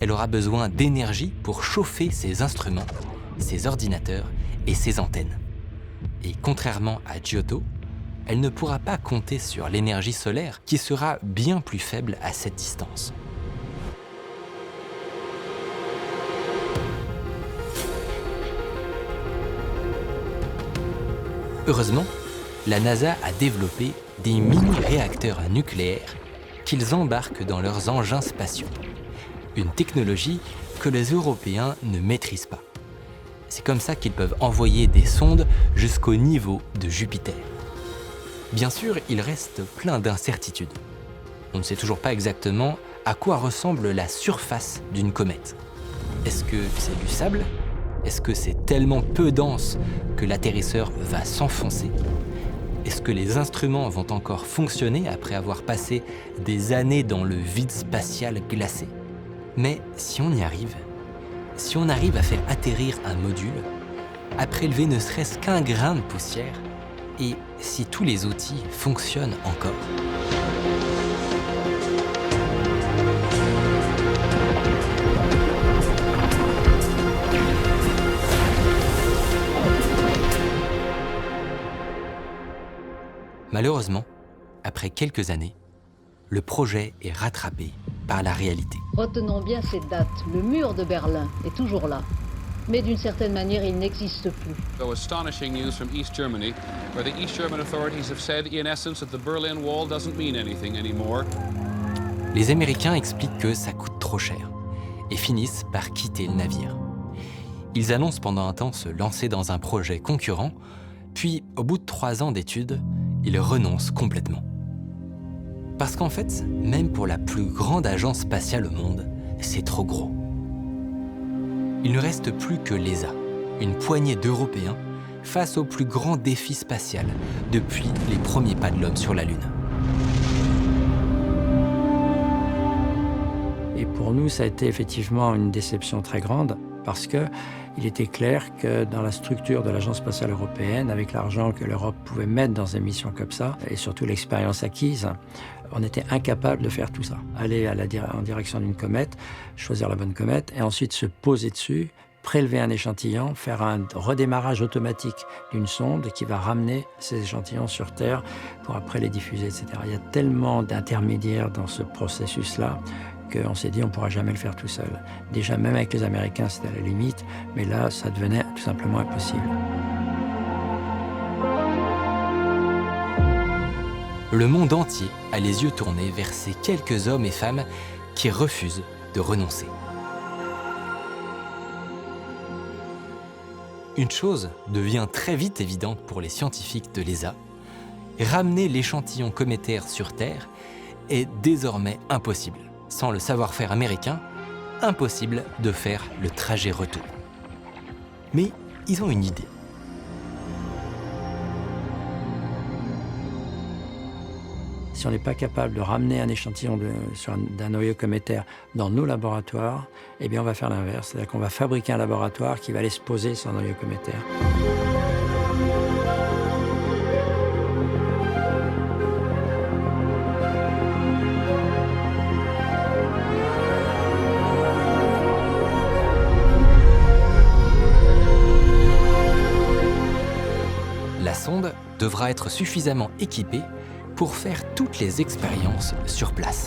Elle aura besoin d'énergie pour chauffer ses instruments, ses ordinateurs et ses antennes. Et contrairement à Giotto, elle ne pourra pas compter sur l'énergie solaire qui sera bien plus faible à cette distance. Heureusement, la NASA a développé des mini-réacteurs nucléaires qu'ils embarquent dans leurs engins spatiaux. Une technologie que les Européens ne maîtrisent pas. C'est comme ça qu'ils peuvent envoyer des sondes jusqu'au niveau de Jupiter. Bien sûr, il reste plein d'incertitudes. On ne sait toujours pas exactement à quoi ressemble la surface d'une comète. Est-ce que c'est du sable ? Est-ce que c'est tellement peu dense que l'atterrisseur va s'enfoncer ? Est-ce que les instruments vont encore fonctionner après avoir passé des années dans le vide spatial glacé ? Mais si on y arrive, si on arrive à faire atterrir un module, à prélever ne serait-ce qu'un grain de poussière, et si tous les outils fonctionnent encore. Malheureusement, après quelques années, le projet est rattrapé par la réalité. Retenons bien cette date. Le mur de Berlin est toujours là. Mais d'une certaine manière, il n'existe plus. Though astonishing news from East Germany, where the East German authorities have said, in essence, that the Berlin Wall doesn't mean anything anymore. Les Américains expliquent que ça coûte trop cher et finissent par quitter le navire. Ils annoncent pendant un temps se lancer dans un projet concurrent, puis, au bout de 3 ans d'études, ils renoncent complètement. Parce qu'en fait, même pour la plus grande agence spatiale au monde, c'est trop gros. Il ne reste plus que l'ESA, une poignée d'Européens, face au plus grand défi spatial depuis les premiers pas de l'homme sur la Lune. Et pour nous, ça a été effectivement une déception très grande, parce qu'il était clair que dans la structure de l'Agence spatiale européenne, avec l'argent que l'Europe pouvait mettre dans des missions comme ça, et surtout l'expérience acquise, on était incapable de faire tout ça. Aller en direction d'une comète, choisir la bonne comète, et ensuite se poser dessus, prélever un échantillon, faire un redémarrage automatique d'une sonde qui va ramener ces échantillons sur Terre pour après les diffuser, etc. Il y a tellement d'intermédiaires dans ce processus-là qu'on s'est dit on ne pourra jamais le faire tout seul. Déjà, même avec les Américains, c'était à la limite, mais là, ça devenait tout simplement impossible. Le monde entier a les yeux tournés vers ces quelques hommes et femmes qui refusent de renoncer. Une chose devient très vite évidente pour les scientifiques de l'ESA. Ramener l'échantillon cométaire sur Terre est désormais impossible. Sans le savoir-faire américain, impossible de faire le trajet retour. Mais ils ont une idée. Si on n'est pas capable de ramener un échantillon d'un noyau cométaire dans nos laboratoires, eh bien on va faire l'inverse. C'est-à-dire qu'on va fabriquer un laboratoire qui va aller se poser sur un noyau cométaire. La sonde devra être suffisamment équipée pour faire toutes les expériences sur place.